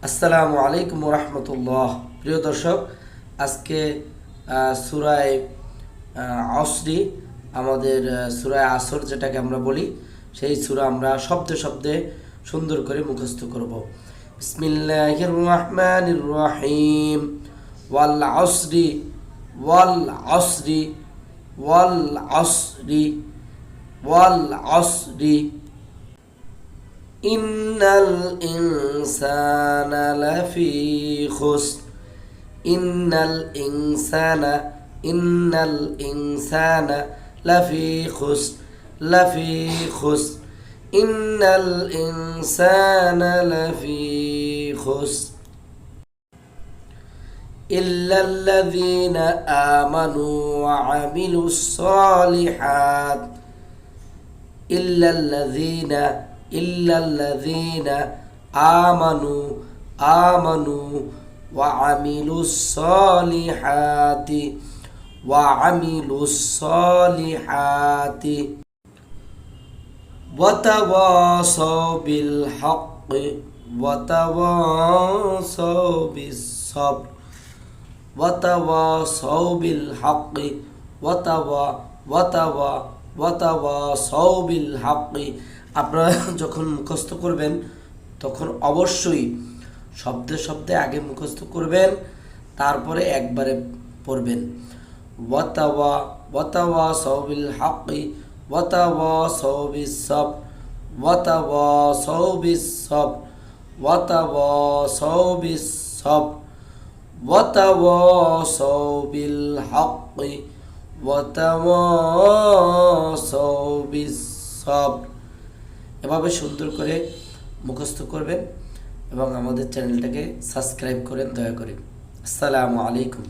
আসসালামু আলাইকুম রহমতুল্লাহ। প্রিয় দর্শক, আজকে সুরায় আসরি, আমাদের সুরায় আসর যেটাকে আমরা বলি, সেই সূরা আমরা শব্দে শব্দে সুন্দর করে মুখস্থ করব। বিসমিল্লাহির রহমানির রহিম। ওয়াল আসরি, ওয়াল আসরি, ওয়াল আসরি, ওয়াল আসরি। ইন্নাল ইনসানা লাফি খুসর। ইন্নাল ইনসানা, ইন্নাল ইনসানা লাফি খুসর, লাফি খুসর। ইন্নাল ইনসানা লাফি খুসর ইল্লাল্লাযীনা আমানু ওয়া আমিলুস সালিহাত। ইল্লাল্লাযীনা, ইল্লাল্লাযীনা আমানু, আমানু ওয়া আমিলুস সালিহাতি, ওয়া আমিলুস সালিহাতি। ওয়া তাওয়াসাউ বিল হাক্কি, ওয়া তাওয়াসাউ বিস সাবর, ওয়া তাওয়াসাউ বিল হাক্কি, ওয়া তাওয়াসাউ বিল হাক্কি। আপনারা যখন মুখস্থ করবেন তখন অবশ্যই শব্দে শব্দে আগে মুখস্থ করবেন, তারপরে একবারে পড়বেন। ওয়া তাওয়াসাউ বিল হাক্কি, ওয়া তাওয়াসাউ বিস সাবর, ওয়া তাওয়াসাউ বিস সাবর, ওয়া তাওয়াসাউ বিস সাবর, ওয়া তাওয়াসাউ বিল হাক্কি, ওয়া তাওয়াসাউ বিস সাবর। এভাবে সুন্দর করে মুখস্থ করবেন এবং আমাদের চ্যানেলটাকে সাবস্ক্রাইব করেন দয়া করে। আসসালামু আলাইকুম।